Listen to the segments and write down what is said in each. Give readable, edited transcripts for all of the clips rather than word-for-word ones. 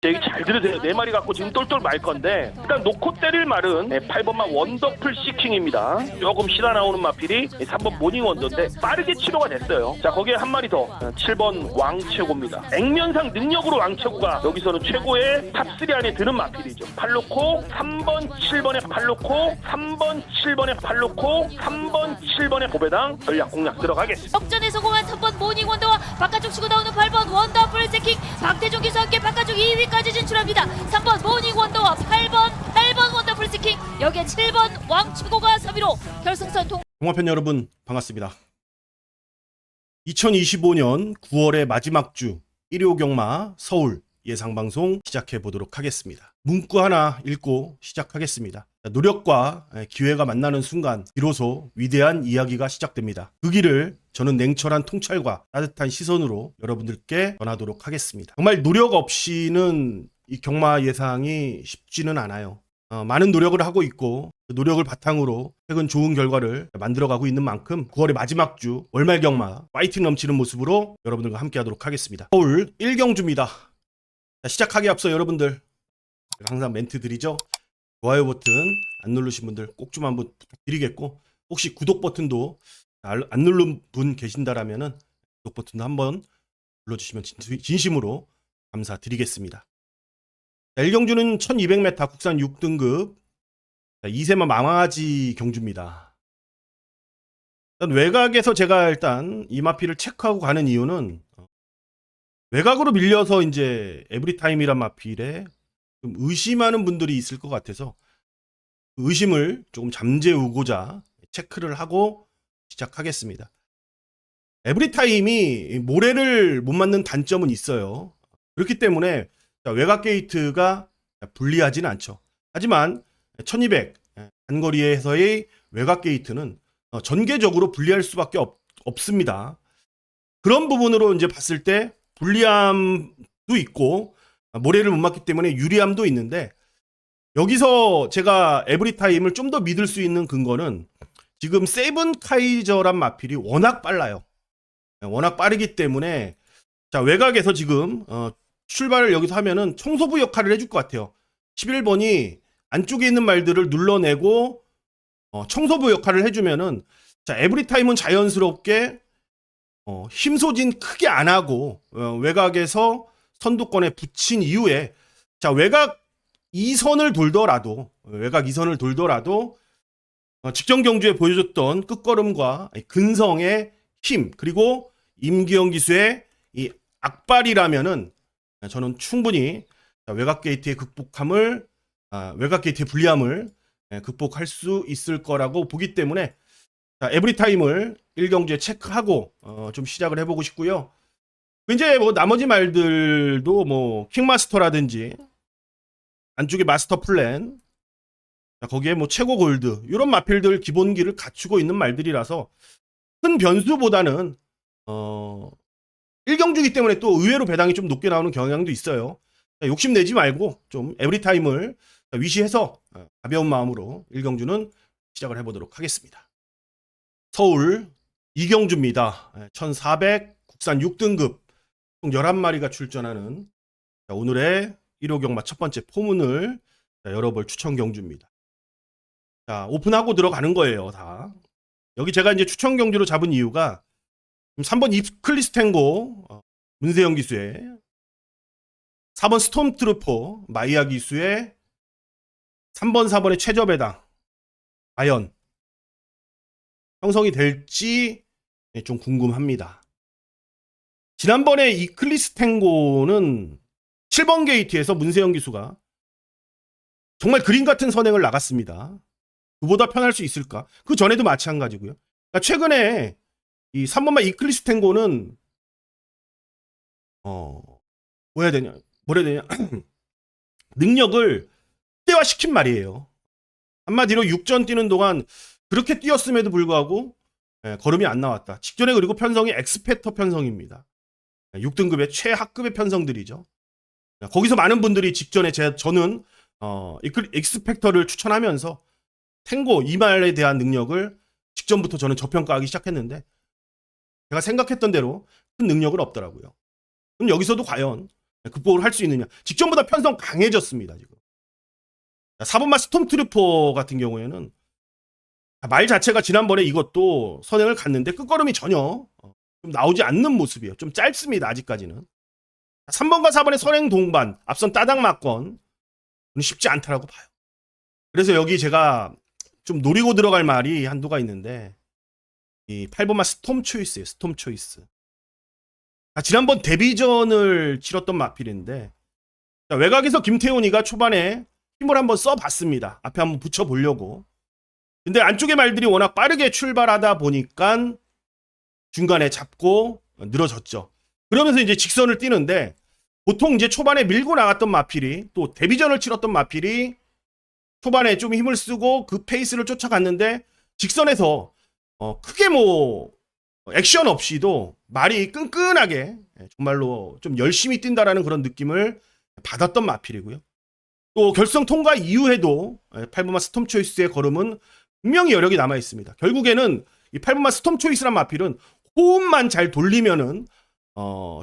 얘기 잘 들으세요. 네 마리 갖고 지금 똘똘 말 건데 일단 놓고 때릴 말은 8번만 원더풀 시킹입니다. 조금 실어 나오는 마필이 3번 모닝 원더인데 빠르게 치료가 됐어요. 자, 거기에 한 마리 더 7번 왕최고입니다. 액면상 능력으로 왕최고가 여기서는 최고의 탑3 안에 드는 마필이죠. 팔로코 3번 7번에 팔로코 3번 7번에 팔로코 3번 7번에 고배당 전략 공략 들어가겠습니다. 역전에 성공한 3번 모닝 원더와 바깥쪽 치고 나오는 8번 원더풀 세킹 박태종 기수와 함께 바깥쪽 2위까지 진출합니다. 3번 모닝 원더와 8번 원더풀 세킹, 여기에 7번 왕치고가 3위로 결승선 통. 동화팬 여러분 반갑습니다. 2025년 9월의 마지막 주 일요경마 서울 예상방송 시작해 보도록 하겠습니다. 문구 하나 읽고 시작하겠습니다. 노력과 기회가 만나는 순간 비로소 위대한 이야기가 시작됩니다. 그 길을 저는 냉철한 통찰과 따뜻한 시선으로 여러분들께 전하도록 하겠습니다. 정말 노력 없이는 이 경마 예상이 쉽지는 않아요. 많은 노력을 하고 있고 그 노력을 바탕으로 최근 좋은 결과를 만들어가고 있는 만큼 9월의 마지막 주 월말 경마 파이팅 넘치는 모습으로 여러분들과 함께 하도록 하겠습니다. 서울 1경주입니다. 자, 시작하기 앞서 여러분들 항상 멘트 드리죠. 좋아요 버튼 안 누르신 분들 꼭 좀 한번 부탁드리겠고, 혹시 구독 버튼도 안 누른 분 계신다라면은 구독 버튼도 한번 눌러주시면 진심으로 감사드리겠습니다. 1경주는 1200m 국산 6등급 2세마 망아지 경주입니다. 일단 외곽에서 제가 일단 이 마필을 체크하고 가는 이유는 외곽으로 밀려서 이제 에브리타임이란 마필에 좀 의심하는 분들이 있을 것 같아서 그 의심을 조금 잠재우고자 체크를 하고 시작하겠습니다. 에브리타임이 모래를 못 맞는 단점은 있어요. 그렇기 때문에 외곽 게이트가 불리하진 않죠. 하지만 1200 단거리에서의 외곽 게이트는 전개적으로 불리할 수밖에 없습니다. 그런 부분으로 이제 봤을 때 불리함도 있고 모래를 못 맞기 때문에 유리함도 있는데, 여기서 제가 에브리타임을 좀 더 믿을 수 있는 근거는 지금 세븐 카이저란 마필이 워낙 빨라요. 워낙 빠르기 때문에 자, 외곽에서 지금 출발을 여기서 하면은 청소부 역할을 해줄 것 같아요. 11번이 안쪽에 있는 말들을 눌러내고 청소부 역할을 해주면은 자, 에브리타임은 자연스럽게 힘소진 크게 안 하고 외곽에서 선두권에 붙인 이후에 자, 외곽 2선을 돌더라도 직전 경주에 보여줬던 끝걸음과 근성의 힘, 그리고 임기영 기수의 이 악발이라면은 저는 충분히 외곽 게이트의 외곽 게이트의 불리함을 극복할 수 있을 거라고 보기 때문에 자, 에브리타임을 1경주에 체크하고 좀 시작을 해보고 싶고요. 이제 뭐 나머지 말들도 뭐 킹마스터라든지 안쪽에 마스터 플랜, 자, 거기에 뭐 최고 골드 이런 마필들 기본기를 갖추고 있는 말들이라서 큰 변수보다는 1경주이기 때문에 또 의외로 배당이 좀 높게 나오는 경향도 있어요. 자, 욕심내지 말고 좀 에브리타임을 위시해서 가벼운 마음으로 1경주는 시작을 해보도록 하겠습니다. 서울 2경주입니다. 1400 국산 6등급 총 11마리가 출전하는 오늘의 1호 경마 첫 번째 포문을 열어볼 추천 경주입니다. 자, 오픈하고 들어가는 거예요, 다. 여기 제가 이제 추천 경주로 잡은 이유가 3번 이클리스탱고 문세영 기수의 4번 스톰트루퍼 마이아 기수의 3번 4번의 최저배당 과연 형성이 될지 좀 궁금합니다. 지난번에 이클리스탱고는 7번 게이트에서 문세영 기수가 정말 그림 같은 선행을 나갔습니다. 그보다 편할 수 있을까? 그 전에도 마찬가지고요. 그러니까 최근에 이 3번만 이클리스탱고는 뭐라 해야 되냐 능력을 극대화시킨 말이에요. 한마디로 6전 뛰는 동안 그렇게 뛰었음에도 불구하고 걸음이 안 나왔다. 직전에 그리고 편성이 엑스펙터 편성입니다. 6등급의 최하급의 편성들이죠. 거기서 많은 분들이 직전에 저는 엑스펙터를 추천하면서 탱고 이 말에 대한 능력을 직전부터 저는 저평가하기 시작했는데 제가 생각했던 대로 큰 능력은 없더라고요. 그럼 여기서도 과연 극복을 할 수 있느냐. 직전보다 편성 강해졌습니다. 지금 4번마 스톰트루퍼 같은 경우에는 말 자체가 지난번에 이것도 선행을 갔는데 끝걸음이 전혀 좀 나오지 않는 모습이에요. 좀 짧습니다. 아직까지는. 3번과 4번의 선행 동반, 앞선 따닥 맞건 쉽지 않다라고 봐요. 그래서 여기 제가 좀 노리고 들어갈 말이 한두가 있는데 이 8번마 스톰 초이스예요. 스톰 초이스. 지난번 데뷔전을 치렀던 마필인데 외곽에서 김태훈이가 초반에 힘을 한번 써봤습니다. 앞에 한번 붙여보려고. 근데 안쪽의 말들이 워낙 빠르게 출발하다 보니까 중간에 잡고 늘어졌죠. 그러면서 이제 직선을 뛰는데 보통 이제 초반에 밀고 나갔던 마필이 또 데뷔전을 치렀던 마필이 초반에 좀 힘을 쓰고 그 페이스를 쫓아갔는데 직선에서 크게 뭐 액션 없이도 말이 끈끈하게 정말로 좀 열심히 뛴다라는 그런 느낌을 받았던 마필이고요. 또 결승 통과 이후에도 8번마 스톰 초이스의 걸음은 분명히 여력이 남아 있습니다. 결국에는 이 8번마 스톰 초이스란 마필은 호흡만 잘 돌리면은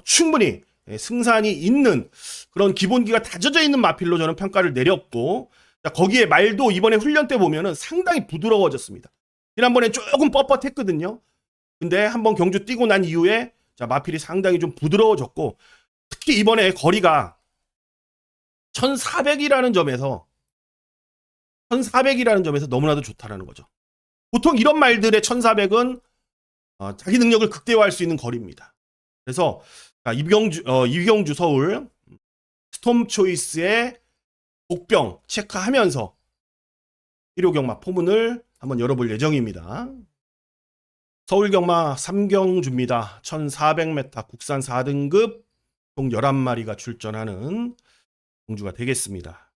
충분히 승산이 있는 그런 기본기가 다져져 있는 마필로 저는 평가를 내렸고, 거기에 말도 이번에 훈련 때 보면은 상당히 부드러워졌습니다. 지난번에 조금 뻣뻣했거든요. 근데 한번 경주 뛰고 난 이후에 마필이 상당히 좀 부드러워졌고, 특히 이번에 거리가 1400이라는 점에서 너무나도 좋다라는 거죠. 보통 이런 말들의 1400은 자기 능력을 극대화할 수 있는 거리입니다. 그래서 이경주 서울 스톰 초이스의 복병 체크하면서 1호 경마 포문을 한번 열어볼 예정입니다. 서울 경마 3경주입니다. 1400m 국산 4등급 총 11마리가 출전하는 경주가 되겠습니다.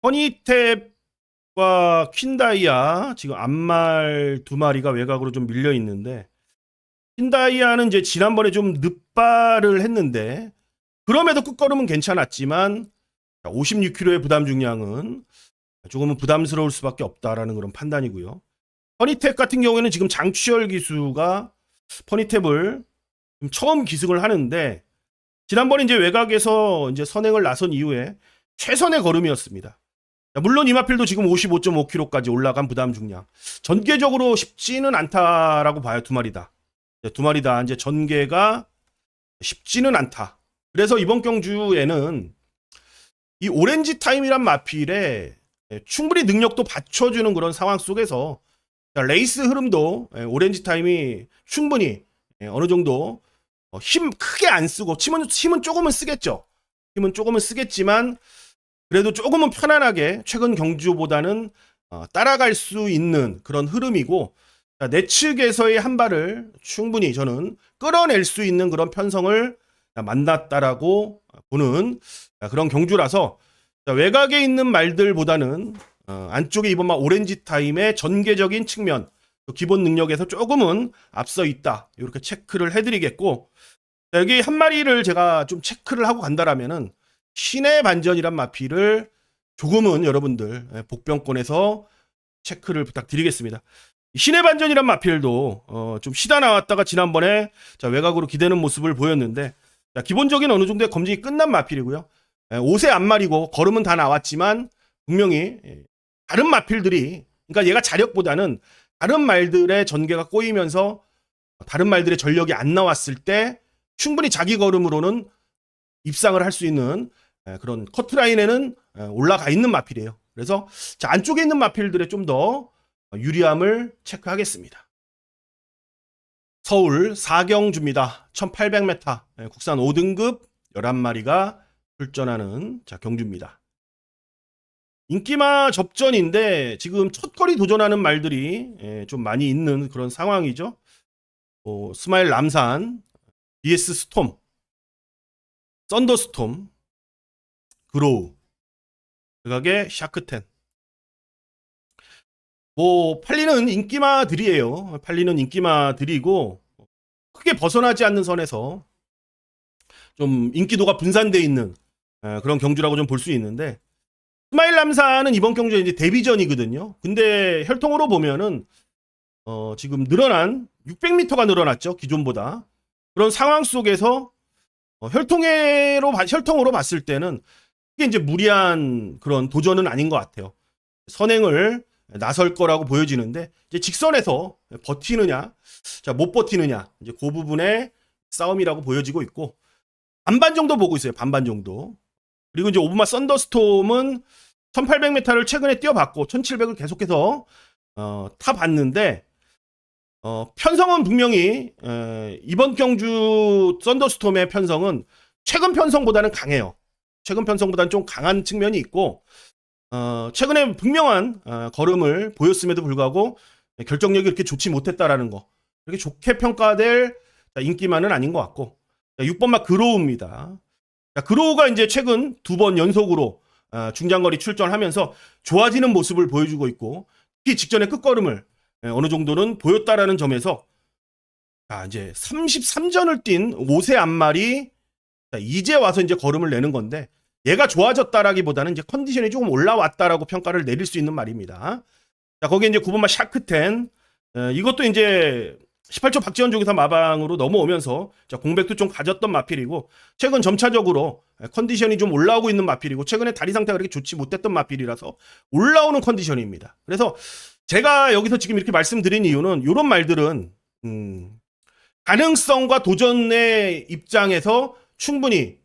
허니탭과 퀸다이아 지금 앞말 2마리가 외곽으로 좀 밀려 있는데, 퀸다이아는 이제 지난번에 좀 늦발을 했는데 그럼에도 끝걸음은 괜찮았지만 56kg의 부담 중량은 조금은 부담스러울 수밖에 없다라는 그런 판단이고요. 퍼니탭 같은 경우에는 지금 장추열 기수가 퍼니탭을 처음 기승을 하는데, 지난번에 이제 외곽에서 이제 선행을 나선 이후에 최선의 걸음이었습니다. 물론 이마필도 지금 55.5kg까지 올라간 부담 중량. 전개적으로 쉽지는 않다라고 봐요. 두 마리 다. 이제 전개가 쉽지는 않다. 그래서 이번 경주에는 이 오렌지 타임이란 마필에 충분히 능력도 받쳐주는 그런 상황 속에서 레이스 흐름도 오렌지 타임이 충분히 어느 정도 힘 크게 안 쓰고 힘은 조금은 쓰겠죠. 힘은 조금은 쓰겠지만 그래도 조금은 편안하게 최근 경주보다는 따라갈 수 있는 그런 흐름이고, 내 측에서의 한 발을 충분히 저는 끌어낼 수 있는 그런 편성을 만났다라고 보는 그런 경주라서 외곽에 있는 말들보다는 안쪽에 이번만 오렌지 타임의 전개적인 측면, 기본 능력에서 조금은 앞서 있다. 이렇게 체크를 해드리겠고, 여기 한 마리를 제가 좀 체크를 하고 간다라면은 신의 반전이란 마필을 조금은 여러분들 복병권에서 체크를 부탁드리겠습니다. 신의 반전이란 마필도 좀 쉬다 나왔다가 지난번에 외곽으로 기대는 모습을 보였는데, 기본적인 어느 정도의 검증이 끝난 마필이고요. 5세 앞말이고 걸음은 다 나왔지만 분명히 다른 마필들이, 그러니까 얘가 자력보다는 다른 말들의 전개가 꼬이면서 다른 말들의 전력이 안 나왔을 때 충분히 자기 걸음으로는 입상을 할 수 있는 그런 커트라인에는 올라가 있는 마필이에요. 그래서 안쪽에 있는 마필들의 좀 더 유리함을 체크하겠습니다. 서울 4경주입니다. 1800m 국산 5등급 11마리가 출전하는 경주입니다. 인기마 접전인데 지금 첫거리 도전하는 말들이 좀 많이 있는 그런 상황이죠. 스마일 남산, BS 스톰, 썬더스톰, 그로우, 외곽에 샤크텐. 팔리는 인기마들이에요. 팔리는 인기마들이고 크게 벗어나지 않는 선에서 좀 인기도가 분산되어 있는 그런 경주라고 좀 볼 수 있는데, 스마일 남산은 이번 경주에 이제 데뷔전이거든요. 근데 혈통으로 보면은 지금 늘어난 600m가 늘어났죠. 기존보다. 그런 상황 속에서 혈통으로 봤을 때는 이게 이제 무리한 그런 도전은 아닌 것 같아요. 선행을 나설 거라고 보여지는데 이제 직선에서 버티느냐, 자, 못 버티느냐, 이제 그 부분의 싸움이라고 보여지고 있고 반반 정도 보고 있어요. 반반 정도. 그리고 이제 오브마 썬더스톰은 1800m를 최근에 뛰어봤고 1700을 계속해서 타봤는데 편성은 분명히 이번 경주 썬더스톰의 편성은 최근 편성보다는 강해요. 최근 편성보다는 좀 강한 측면이 있고 최근에 분명한 걸음을 보였음에도 불구하고 결정력이 그렇게 좋지 못했다라는 거. 이렇게 좋게 평가될 인기만은 아닌 것 같고 6번마 그로우입니다. 그로우가 이제 최근 2번 연속으로 중장거리 출전하면서 좋아지는 모습을 보여주고 있고 특히 직전의 끝걸음을 어느 정도는 보였다라는 점에서 이제 33전을 뛴 5세 앞말이 이제 와서 이제 걸음을 내는 건데 얘가 좋아졌다라기보다는 이제 컨디션이 조금 올라왔다라고 평가를 내릴 수 있는 말입니다. 자, 거기에 이제 9번마 샤크텐 이것도 이제 18초 박지원 조기사 마방으로 넘어오면서 공백도 좀 가졌던 마필이고 최근 점차적으로 컨디션이 좀 올라오고 있는 마필이고 최근에 다리 상태가 그렇게 좋지 못했던 마필이라서 올라오는 컨디션입니다. 그래서 제가 여기서 지금 이렇게 말씀드린 이유는 이런 말들은 가능성과 도전의 입장에서 충분히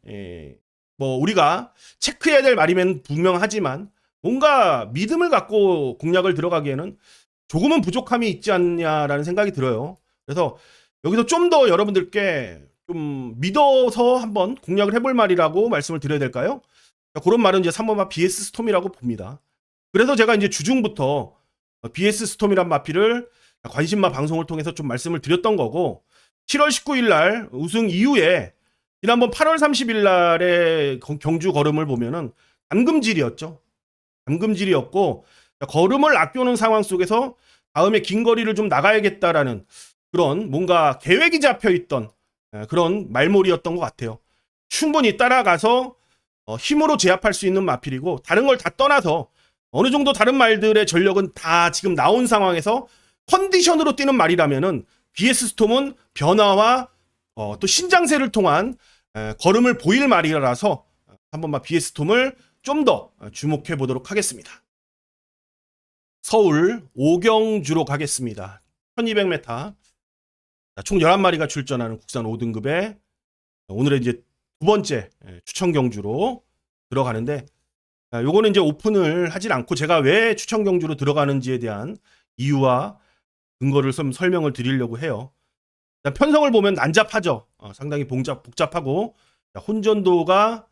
뭐 우리가 체크해야 될 말이면 분명하지만 뭔가 믿음을 갖고 공략을 들어가기에는 조금은 부족함이 있지 않냐라는 생각이 들어요. 그래서 여기서 좀 더 여러분들께 좀 믿어서 한번 공략을 해볼 말이라고 말씀을 드려야 될까요? 그런 말은 이제 3번마 BS 스톰이라고 봅니다. 그래서 제가 이제 주중부터 BS 스톰이란 마피를 관심마 방송을 통해서 좀 말씀을 드렸던 거고 7월 19일 날 우승 이후에 지난번 8월 30일 날의 경주 걸음을 보면은 담금질이었죠. 담금질이었고 걸음을 아껴놓은 상황 속에서 다음에 긴 거리를 좀 나가야겠다라는 그런 뭔가 계획이 잡혀있던 그런 말몰이였던 것 같아요. 충분히 따라가서 힘으로 제압할 수 있는 마필이고 다른 걸 다 떠나서 어느 정도 다른 말들의 전력은 다 지금 나온 상황에서 컨디션으로 뛰는 말이라면은 BS 스톰은 변화와 또 신장세를 통한 걸음을 보일 말이라서 한번만 BS 스톰을 좀 더 주목해 보도록 하겠습니다. 서울 오경주로 가겠습니다. 1200m. 총 11마리가 출전하는 국산 5등급에 오늘의 이제 두 번째 추천 경주로 들어가는데 요거는 이제 오픈을 하진 않고 제가 왜 추천 경주로 들어가는지에 대한 이유와 근거를 좀 설명을 드리려고 해요. 일단 편성을 보면 난잡하죠. 상당히 복잡하고 혼전도가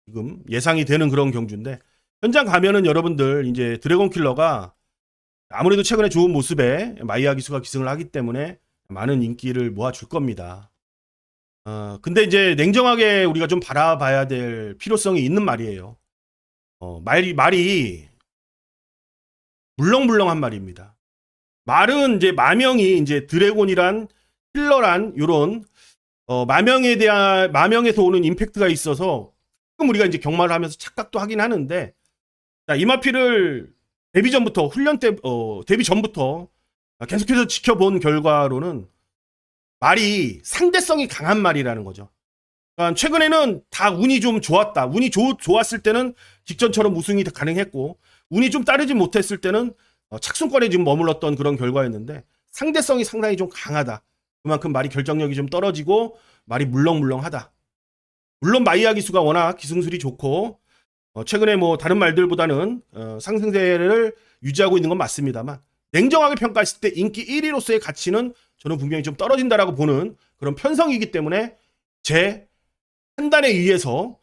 지금 예상이 되는 그런 경주인데 현장 가면은 여러분들 이제 드래곤 킬러가 아무래도 최근에 좋은 모습에 마이야 기수가 기승을 하기 때문에 많은 인기를 모아줄 겁니다. 근데 이제 냉정하게 우리가 좀 바라봐야 될 필요성이 있는 말이에요. 말이 물렁물렁한 말입니다. 말은 이제 마명이 이제 드래곤이란 킬러란 요런 마명에서 오는 임팩트가 있어서 가끔 우리가 이제 경마를 하면서 착각도 하긴 하는데 이 마피를 데뷔 전부터 데뷔 전부터 계속해서 지켜본 결과로는 말이 상대성이 강한 말이라는 거죠. 그러니까 최근에는 다 운이 좀 좋았다. 운이 좋았을 때는 직전처럼 우승이 가능했고 운이 좀 따르지 못했을 때는 착순권에 지금 머물렀던 그런 결과였는데 상대성이 상당히 좀 강하다. 그만큼 말이 결정력이 좀 떨어지고 말이 물렁물렁하다. 물론 마이야 기수가 워낙 기승술이 좋고 최근에 뭐 다른 말들보다는 상승세를 유지하고 있는 건 맞습니다만 냉정하게 평가했을 때 인기 1위로서의 가치는 저는 분명히 좀 떨어진다라고 보는 그런 편성이기 때문에 제 판단에 의해서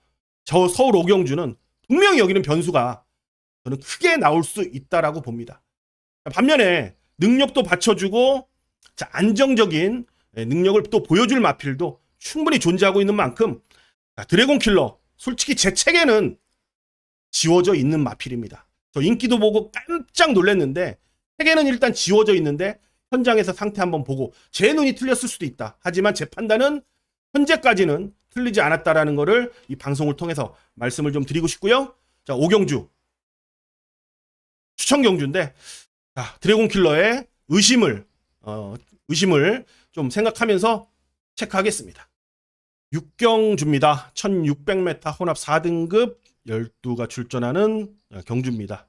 저 서울 오경주는 분명히 여기는 변수가 저는 크게 나올 수 있다라고 봅니다. 반면에 능력도 받쳐주고 안정적인 능력을 또 보여줄 마필도 충분히 존재하고 있는 만큼 드래곤 킬러 솔직히 제 책에는 지워져 있는 마필입니다. 저 인기도 보고 깜짝 놀랐는데 책에는 일단 지워져 있는데 현장에서 상태 한번 보고 제 눈이 틀렸을 수도 있다. 하지만 제 판단은 현재까지는 틀리지 않았다라는 거를 이 방송을 통해서 말씀을 좀 드리고 싶고요. 자, 오경주 추천 경주인데 드래곤 킬러의 의심을 좀 생각하면서 체크하겠습니다. 6경주입니다. 1600m 혼합 4등급 12가 출전하는 경주입니다.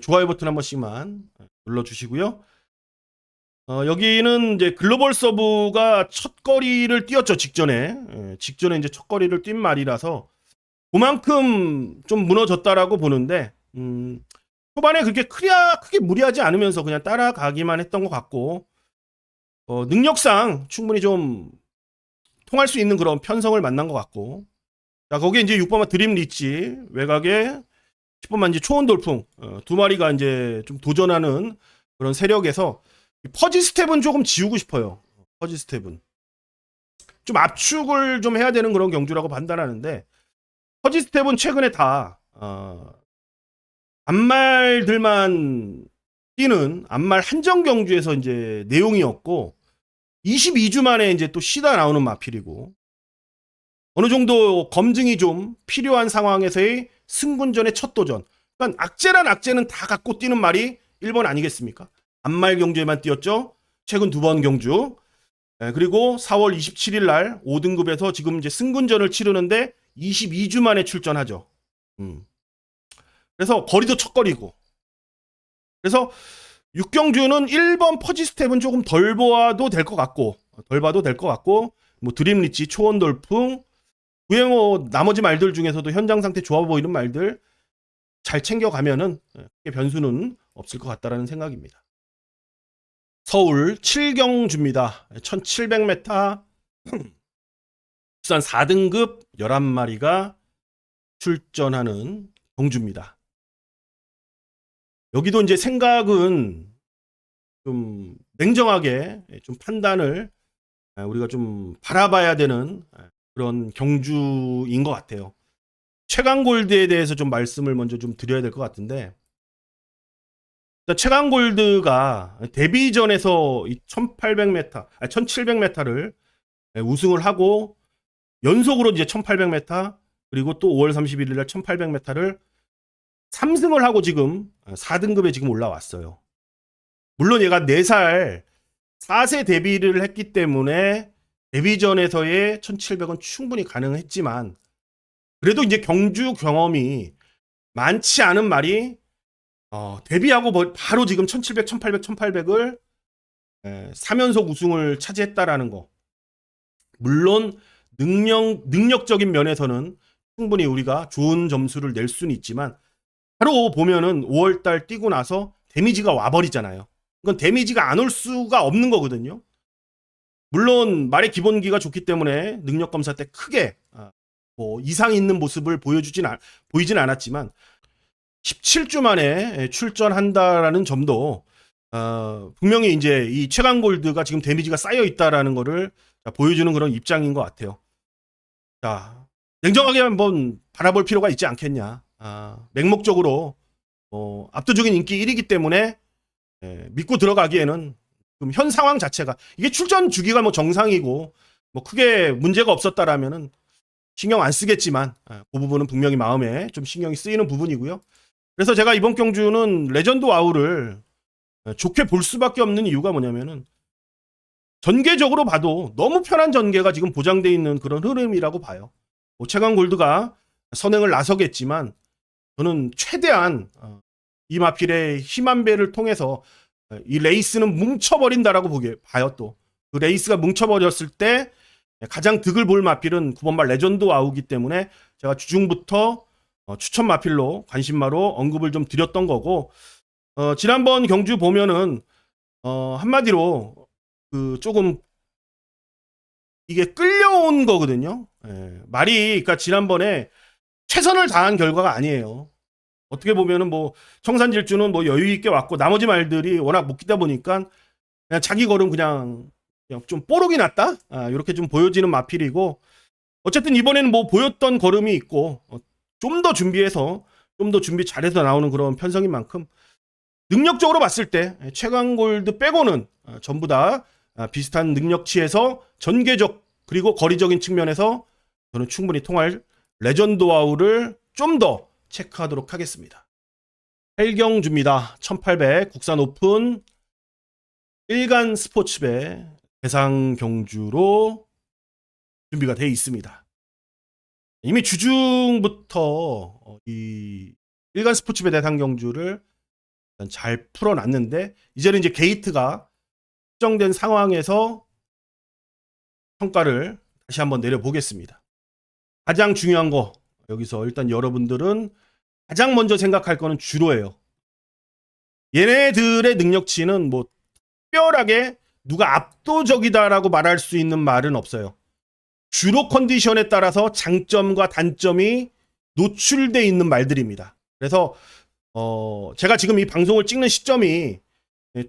좋아요 버튼 한 번씩만 눌러주시고요. 여기는 이제 글로벌 서브가 첫 거리를 뛰었죠. 직전에 이제 첫 거리를 뛴 말이라서 그만큼 좀 무너졌다라고 보는데 초반에 그렇게 크게 무리하지 않으면서 그냥 따라가기만 했던 것 같고 능력상 충분히 좀 통할 수 있는 그런 편성을 만난 것 같고 자 거기에 이제 6번마 드림 리치 외곽에 10번만 이제 초원 돌풍 두 마리가 이제 좀 도전하는 그런 세력에서 퍼지 스텝은 조금 지우고 싶어요. 퍼지 스텝은 좀 압축을 좀 해야 되는 그런 경주라고 판단하는데 퍼지 스텝은 최근에 다 암말들만 뛰는 암말 한정 경주에서 이제 내용이었고 22주 만에 이제 또 쉬다 나오는 마필이고 어느 정도 검증이 좀 필요한 상황에서의 승군전의 첫 도전. 그러니까 악재란 악재는 다 갖고 뛰는 말이 1번 아니겠습니까? 암말 경주에만 뛰었죠. 최근 2번 경주. 그리고 4월 27일 날 5등급에서 지금 이제 승군전을 치르는데 22주 만에 출전하죠. 그래서 거리도 첫 거리고. 그래서 6경주는 1번 퍼지 스텝은 조금 덜 봐도 될 것 같고 뭐 드림 리치, 초원 돌풍 그에 뭐 나머지 말들 중에서도 현장 상태 좋아 보이는 말들 잘 챙겨가면은 변수는 없을 것 같다라는 생각입니다. 서울 7경주입니다. 1700m 부산 4등급 11마리가 출전하는 경주입니다. 여기도 이제 생각은 좀 냉정하게 좀 판단을 우리가 좀 바라봐야 되는 그런 경주인 것 같아요. 최강골드에 대해서 좀 말씀을 먼저 좀 드려야 될 것 같은데 최강골드가 데뷔전에서 1800m, 1700m를 우승을 하고 연속으로 이제 1800m 그리고 또 5월 31일 날 1800m를 3승을 하고 지금 4등급에 지금 올라왔어요. 물론 얘가 4살 4세 데뷔를 했기 때문에 데뷔전에서의 1700은 충분히 가능했지만 그래도 이제 경주 경험이 많지 않은 말이 데뷔하고 바로 지금 1700, 1800, 1800을 3연속 우승을 차지했다라는 거. 물론 능력적인 면에서는 충분히 우리가 좋은 점수를 낼 수는 있지만 바로 보면은 5월달 뛰고 나서 데미지가 와버리잖아요. 이건 데미지가 안 올 수가 없는 거거든요. 물론 말의 기본기가 좋기 때문에 능력 검사 때 크게 뭐 이상 있는 모습을 보이진 않았지만 17주 만에 출전한다라는 점도 분명히 이제 이 최강골드가 지금 데미지가 쌓여 있다라는 거를 보여주는 그런 입장인 것 같아요. 자, 냉정하게 한번 바라볼 필요가 있지 않겠냐. 맹목적으로 압도적인 인기 1위이기 때문에 믿고 들어가기에는 좀 현 상황 자체가 이게 출전 주기가 뭐 정상이고 뭐 크게 문제가 없었다라면은 신경 안 쓰겠지만 그 부분은 분명히 마음에 좀 신경이 쓰이는 부분이고요. 그래서 제가 이번 경주는 레전드 와우를 좋게 볼 수밖에 없는 이유가 뭐냐면은 전개적으로 봐도 너무 편한 전개가 지금 보장되어 있는 그런 흐름이라고 봐요. 뭐 최강골드가 선행을 나서겠지만 저는 최대한 이 마필의 힘한 배를 통해서 이 레이스는 뭉쳐버린다라고 봐요. 또 그 레이스가 뭉쳐버렸을 때 가장 득을 볼 마필은 9번말 레전드 와우기 때문에 제가 주중부터 추천 마필로 관심마로 언급을 좀 드렸던 거고 지난번 경주 보면은 한마디로 그 조금 이게 끌려온 거거든요. 말이 그러니까 지난번에 최선을 다한 결과가 아니에요. 어떻게 보면은 뭐 청산질주는 뭐 여유 있게 왔고 나머지 말들이 워낙 못 기다 보니까 그냥 자기 걸음 그냥 좀 뽀록이 났다 이렇게 좀 보여지는 마필이고 어쨌든 이번에는 뭐 보였던 걸음이 있고 좀 더 준비해서 좀 더 준비 잘해서 나오는 그런 편성인 만큼 능력적으로 봤을 때 최강골드 빼고는 전부 다 비슷한 능력치에서 전개적 그리고 거리적인 측면에서 저는 충분히 통할 레전드 와우를 좀 더 체크하도록 하겠습니다. 8경주입니다. 1800 국산 오픈 일간 스포츠배 대상 경주로 준비가 돼 있습니다. 이미 주중부터 이 일간 스포츠배 대상 경주를 잘 풀어놨는데 이제는 이제 게이트가 확정된 상황에서 평가를 다시 한번 내려보겠습니다. 가장 중요한 거 여기서 일단 여러분들은 가장 먼저 생각할 거는 주로예요. 얘네들의 능력치는 뭐 특별하게 누가 압도적이다라고 말할 수 있는 말은 없어요. 주로 컨디션에 따라서 장점과 단점이 노출돼 있는 말들입니다. 그래서 제가 지금 이 방송을 찍는 시점이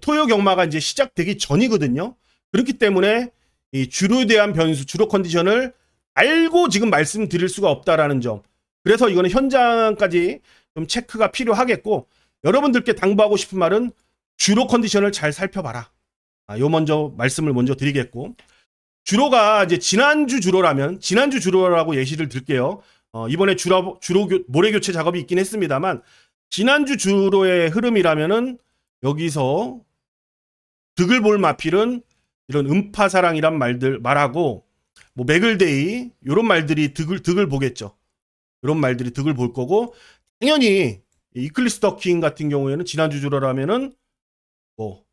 토요 경마가 이제 시작되기 전이거든요. 그렇기 때문에 이 주로에 대한 변수, 주로 컨디션을 알고 지금 말씀드릴 수가 없다라는 점. 그래서 이거는 현장까지 좀 체크가 필요하겠고, 여러분들께 당부하고 싶은 말은 주로 컨디션을 잘 살펴봐라. 요 먼저 말씀을 먼저 드리겠고, 주로가 이제 지난주 주로라면 지난주 주로라고 예시를 들게요. 이번에 주로 모래 교체 작업이 있긴 했습니다만 지난주 주로의 흐름이라면은 여기서 득을 볼 마필은 이런 음파사랑이란 말하고 뭐 맥을데이 이런 말들이 득을 보겠죠. 이런 말들이 득을 볼 거고, 당연히 이클리스 더킹 같은 경우에는 지난주 주로라면은 뭐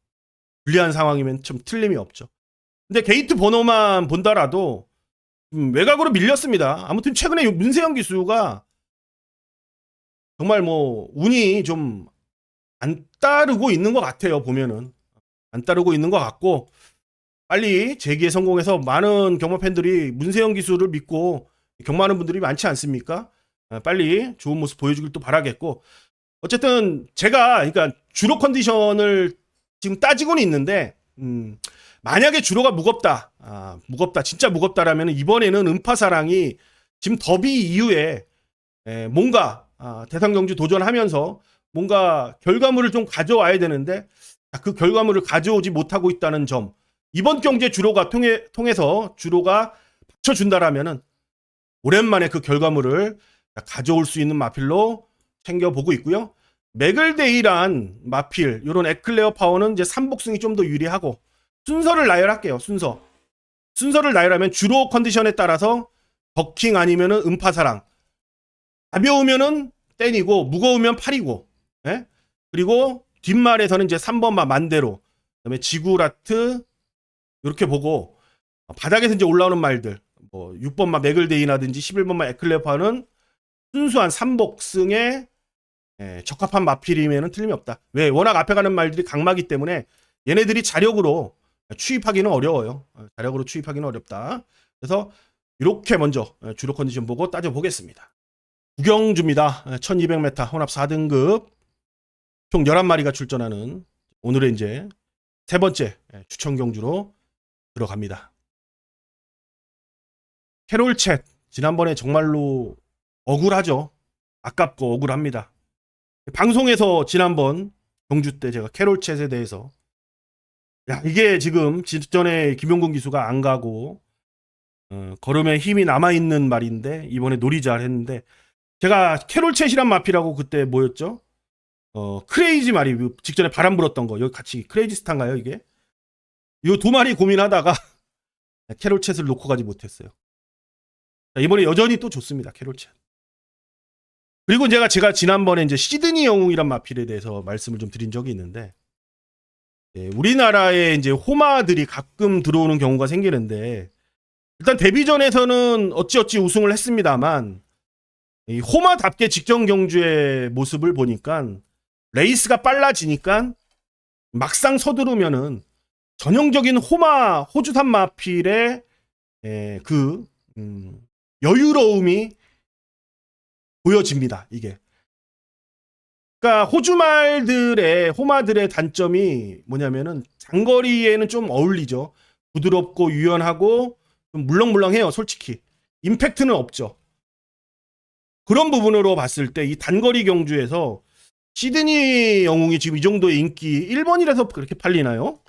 불리한 상황이면 좀 틀림이 없죠. 근데 게이트 번호만 본다라도 외곽으로 밀렸습니다. 아무튼 최근에 문세영 기수가 정말 뭐 운이 좀 안 따르고 있는 것 같아요. 보면은 안 따르고 있는 것 같고, 빨리 재기에 성공해서 많은 경마 팬들이 문세영 기수를 믿고 경마하는 분들이 많지 않습니까? 빨리 좋은 모습 보여주길 또 바라겠고, 어쨌든 제가 그러니까 주로 컨디션을 지금 따지고는 있는데, 만약에 주로가 무겁다, 진짜 무겁다라면 이번에는 음파사랑이 지금 더비 이후에 뭔가 대상 경주 도전하면서 뭔가 결과물을 좀 가져와야 되는데 그 결과물을 가져오지 못하고 있다는 점, 이번 경제 주로가 통해서 주로가 받쳐준다라면은 오랜만에 그 결과물을 가져올 수 있는 마필로 챙겨보고 있고요. 맥을데이란 마필, 이런 에클레어 파워는 이제 3복승이 좀 더 유리하고, 순서를 나열할게요. 순서를 나열하면 주로 컨디션에 따라서 버킹 아니면은 음파사랑, 가벼우면은 땡이고 무거우면 팔이고, 예? 그리고 뒷말에서는 이제 3번마 만대로, 그다음에 지구라트 이렇게 보고, 바닥에서 이제 올라오는 말들 뭐 6번마 맥을데이라든지 11번마 에클레파는 순수한 3복승에 적합한 마필이면은 틀림이 없다. 왜? 워낙 앞에 가는 말들이 강마기 때문에 얘네들이 자력으로 추입하기는 어려워요. 자력으로 추입하기는 어렵다. 그래서 이렇게 먼저 주로 컨디션 보고 따져보겠습니다. 구경주입니다. 1200m 혼합 4등급 총 11마리가 출전하는 오늘의 이제 세 번째 추천 경주로 들어갑니다. 캐롤챗, 지난번에 정말로 억울하죠. 아깝고 억울합니다. 방송에서 지난번 경주 때 제가 캐롤챗에 대해서, 야, 이게 지금 직전에 김용근 기수가 안 가고 걸음에 힘이 남아있는 말인데 이번에 놀이잘 했는데, 제가 캐롤챗이란 마피라고 그때 뭐였죠? 크레이지 말이 직전에 바람 불었던 거, 여기 같이 크레이지 스타인가요 이게? 이 두 마리 고민하다가 캐롤챗을 놓고 가지 못했어요. 이번에 여전히 또 좋습니다, 캐롤챗. 그리고 제가 지난번에 이제 시드니 영웅이란 마필에 대해서 말씀을 좀 드린 적이 있는데, 우리나라에 이제 호마들이 가끔 들어오는 경우가 생기는데, 일단 데뷔전에서는 어찌어찌 우승을 했습니다만, 이 호마답게 직전 경주의 모습을 보니까 레이스가 빨라지니까 막상 서두르면은 전형적인 호주산 마필의 여유로움이 보여집니다. 이게. 그러니까 호마들의 단점이 뭐냐면은 장거리에는 좀 어울리죠. 부드럽고 유연하고 좀 물렁물렁해요. 솔직히 임팩트는 없죠. 그런 부분으로 봤을 때 이 단거리 경주에서 시드니 영웅이 지금 이 정도의 인기, 1번이라서 그렇게 팔리나요?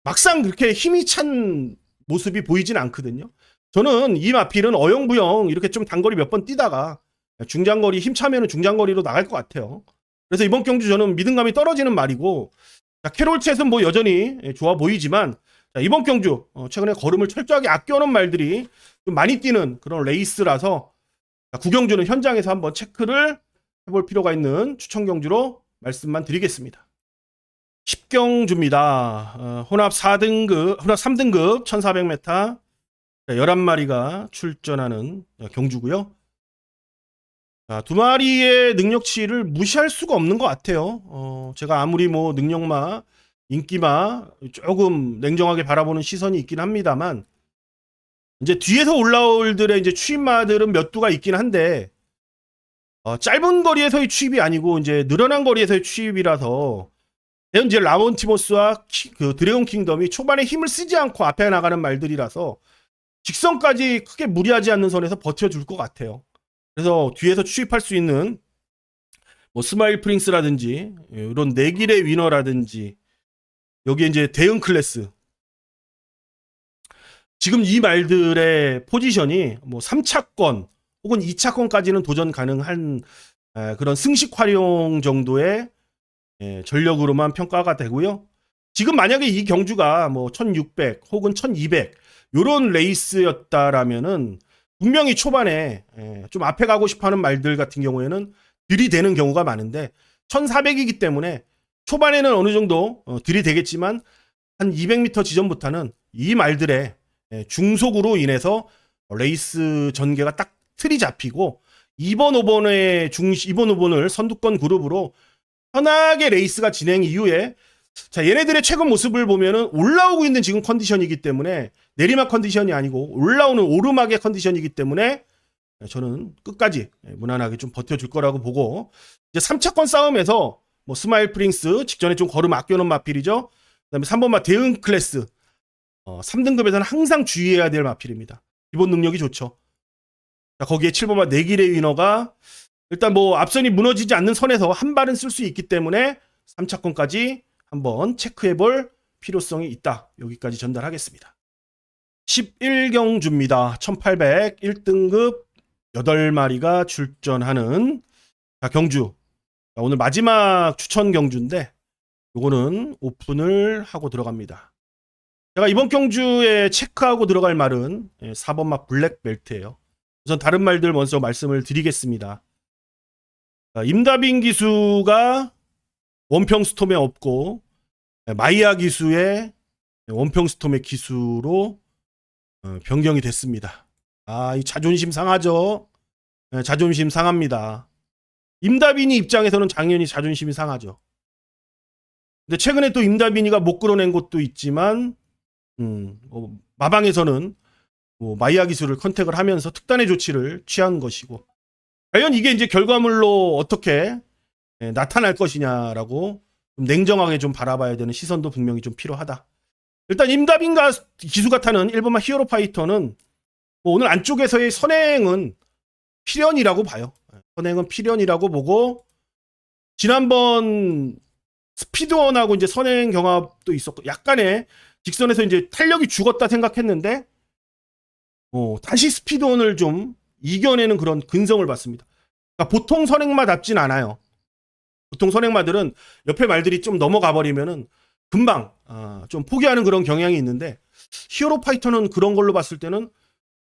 막상 그렇게 힘이 찬 모습이 보이진 않거든요. 저는 이 마필은 어영부영 이렇게 좀 단거리 몇 번 뛰다가 중장거리 힘차면은 중장거리로 나갈 것 같아요. 그래서 이번 경주 저는 믿음감이 떨어지는 말이고, 캐롤챗은 뭐 여전히 좋아 보이지만, 이번 경주 최근에 걸음을 철저하게 아껴놓은 말들이 좀 많이 뛰는 그런 레이스라서 구경주는 현장에서 한번 체크를 해볼 필요가 있는 추천 경주로 말씀만 드리겠습니다. 10경주입니다. 혼합 4등급, 혼합 3등급 1400m 11마리가 출전하는 경주고요. 두 마리의 능력치를 무시할 수가 없는 것 같아요. 제가 아무리 뭐 능력마, 인기마 조금 냉정하게 바라보는 시선이 있긴 합니다만 이제 뒤에서 올라올들의 이제 추입마들은 몇 두가 있긴 한데 짧은 거리에서의 추입이 아니고 이제 늘어난 거리에서의 추입이라서 이제 라몬티모스와 그 드래곤 킹덤이 초반에 힘을 쓰지 않고 앞에 나가는 말들이라서 직선까지 크게 무리하지 않는 선에서 버텨줄 것 같아요. 그래서 뒤에서 추입할 수 있는 뭐 스마일 프린스라든지 이런 내길의 위너라든지 여기에 이제 대응 클래스 지금 이 말들의 포지션이 뭐 3차권 혹은 2차권까지는 도전 가능한 그런 승식 활용 정도의 전력으로만 평가가 되고요. 지금 만약에 이 경주가 뭐 1600 혹은 1200 요런 레이스였다라면은 분명히 초반에 좀 앞에 가고 싶어하는 말들 같은 경우에는 들이대는 경우가 많은데 1400이기 때문에 초반에는 어느 정도 들이대겠지만 한 200m 지점부터는 이 말들의 중속으로 인해서 레이스 전개가 딱 틀이 잡히고 2번, 5번을 선두권 그룹으로 편하게 레이스가 진행 이후에 자 얘네들의 최근 모습을 보면은 올라오고 있는 지금 컨디션이기 때문에 내리막 컨디션이 아니고 올라오는 오르막의 컨디션이기 때문에 저는 끝까지 무난하게 좀 버텨줄 거라고 보고 이제 3차권 싸움에서 뭐 스마일 프린스 직전에 좀 걸음 아껴놓은 마필이죠. 그다음에 3번마 대응 클래스 3등급에서는 항상 주의해야 될 마필입니다. 기본 능력이 좋죠. 자, 거기에 7번마 내길의 위너가 일단 뭐 앞선이 무너지지 않는 선에서 한 발은 쓸 수 있기 때문에 3차권까지 한번 체크해볼 필요성이 있다. 여기까지 전달하겠습니다. 11경주입니다. 1800 1등급 8마리가 출전하는 경주. 오늘 마지막 추천 경주인데 요거는 오픈을 하고 들어갑니다. 제가 이번 경주에 체크하고 들어갈 말은 4번마 블랙벨트예요. 우선 다른 말들 먼저 말씀을 드리겠습니다. 임다빈 기수가 원평 스톰에 없고 마이아 기수의 원평 스톰의 기수로 변경이 됐습니다. 이 자존심 상하죠. 자존심 상합니다. 임다빈이 입장에서는 당연히 자존심이 상하죠. 근데 최근에 또 임다빈이가 못 끌어낸 것도 있지만 마방에서는 마이아 기술을 컨택을 하면서 특단의 조치를 취한 것이고 과연 이게 이제 결과물로 어떻게 나타날 것이냐라고 좀 냉정하게 좀 바라봐야 되는 시선도 분명히 좀 필요하다. 일단 임다빈과 기수가 타는 1번마 히어로 파이터는 뭐 오늘 안쪽에서의 선행은 필연이라고 봐요. 선행은 필연이라고 보고 지난번 스피드원하고 이제 선행 경합도 있었고 약간의 직선에서 이제 탄력이 죽었다 생각했는데 다시 스피드원을 좀 이겨내는 그런 근성을 봤습니다. 그러니까 보통 선행마답진 않아요. 보통 선행마들은 옆에 말들이 좀 넘어가 버리면은 금방 좀 포기하는 그런 경향이 있는데 히어로 파이터는 그런 걸로 봤을 때는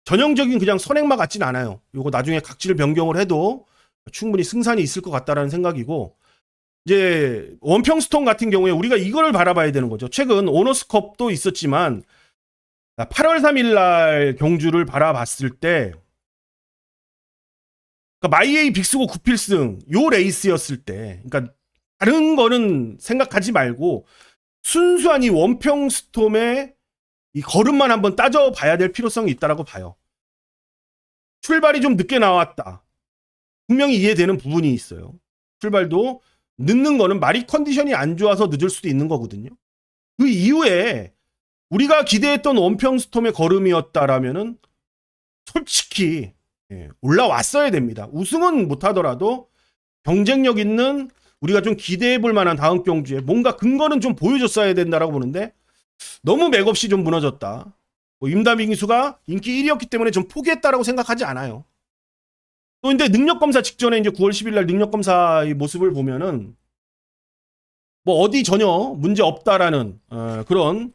전형적인 그냥 선행마 같진 않아요. 요거 나중에 각질 변경을 해도 충분히 승산이 있을 것 같다라는 생각이고 이제 원평스톤 같은 경우에 우리가 이거를 바라봐야 되는 거죠. 최근 오너스컵도 있었지만 8월 3일 날 경주를 바라봤을 때 그러니까 마이에이 빅스고 9필승 요 레이스였을 때 그러니까 다른 거는 생각하지 말고 순수한 이 원평 스톰의 이 걸음만 한번 따져봐야 될 필요성이 있다라고 봐요. 출발이 좀 늦게 나왔다. 분명히 이해되는 부분이 있어요. 출발도 늦는 거는 말이 컨디션이 안 좋아서 늦을 수도 있는 거거든요. 그 이후에 우리가 기대했던 원평 스톰의 걸음이었다라면은 솔직히 올라왔어야 됩니다. 우승은 못하더라도 경쟁력 있는 우리가 좀 기대해볼 만한 다음 경주에 뭔가 근거는 좀 보여줬어야 된다라고 보는데 너무 맥없이 좀 무너졌다. 임다빈 기수가 인기 1위였기 때문에 좀 포기했다라고 생각하지 않아요. 또 근데 능력검사 직전에 이제 9월 10일 날 능력검사의 모습을 보면은 뭐 어디 전혀 문제 없다라는 그런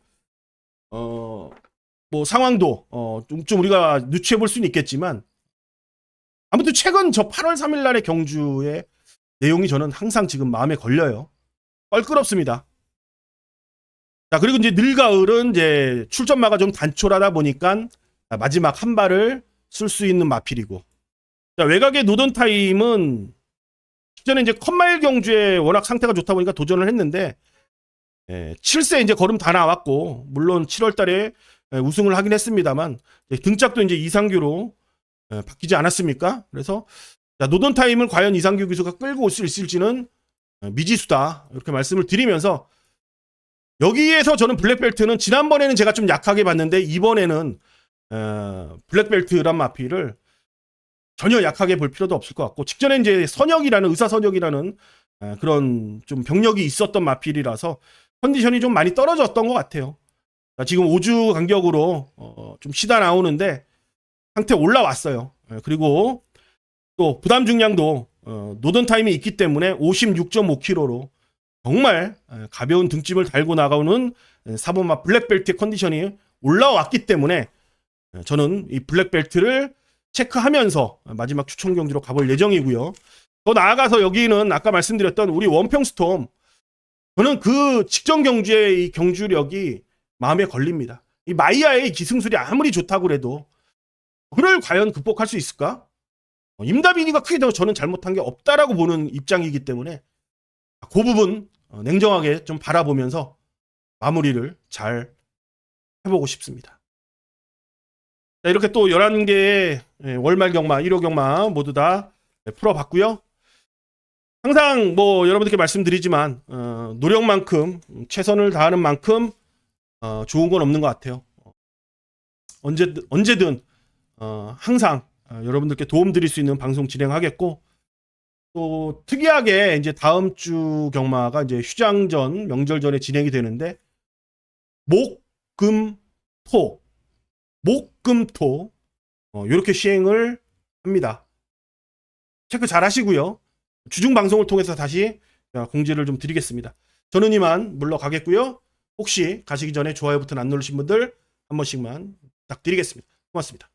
뭐 상황도 좀 우리가 유추해 볼 수는 있겠지만 아무튼 최근 저 8월 3일 날의 경주의 내용이 저는 항상 지금 마음에 걸려요. 껄끄럽습니다. 자, 그리고 이제 늘가을은 이제 출전마가 좀 단촐하다 보니까 마지막 한 발을 쓸 수 있는 마필이고, 자, 외곽의 노던 타임은 전에 이제 컷마일 경주에 워낙 상태가 좋다 보니까 도전을 했는데 7세 이제 걸음 다 나왔고, 물론 7월 달에 우승을 하긴 했습니다만 등짝도 이제 이상규로 바뀌지 않았습니까? 그래서 자, 노던 타임을 과연 이상규 기수가 끌고 올 수 있을지는 미지수다, 이렇게 말씀을 드리면서, 여기에서 저는 블랙벨트는 지난번에는 제가 좀 약하게 봤는데 이번에는 블랙벨트란 마필을 전혀 약하게 볼 필요도 없을 것 같고, 직전에 이제 선역이라는 의사 선역이라는 그런 좀 병력이 있었던 마필이라서 컨디션이 좀 많이 떨어졌던 것 같아요. 지금 5주 간격으로 좀 쉬다 나오는데 상태 올라왔어요. 그리고 또 부담 중량도 노던 타임이 있기 때문에 56.5kg로 정말 가벼운 등짐을 달고 나가는 4번마 블랙벨트의 컨디션이 올라왔기 때문에 저는 이 블랙벨트를 체크하면서 마지막 추천 경기로 가볼 예정이고요. 더 나아가서 여기는 아까 말씀드렸던 우리 원평스톰, 저는 그 직전 경주의 이 경주력이 마음에 걸립니다. 이 마이야의 기승술이 아무리 좋다고 그래도 그를 과연 극복할 수 있을까? 임다빈이가 크게 더 저는 잘못한 게 없다라고 보는 입장이기 때문에 그 부분 냉정하게 좀 바라보면서 마무리를 잘 해보고 싶습니다. 자, 이렇게 또 11개의 월말 경마, 1호 경마 모두 다 풀어봤고요. 항상 뭐 여러분들께 말씀드리지만 노력만큼, 최선을 다하는 만큼 좋은 건 없는 것 같아요. 언제든 항상 여러분들께 도움 드릴 수 있는 방송 진행하겠고, 또 특이하게 이제 다음 주 경마가 이제 휴장전, 명절 전에 진행이 되는데 목, 금, 토, 이렇게 시행을 합니다. 체크 잘 하시고요. 주중 방송을 통해서 다시 공지를 좀 드리겠습니다. 저는 이만 물러가겠고요. 혹시 가시기 전에 좋아요 버튼 안 누르신 분들 한 번씩만 부탁드리겠습니다. 고맙습니다.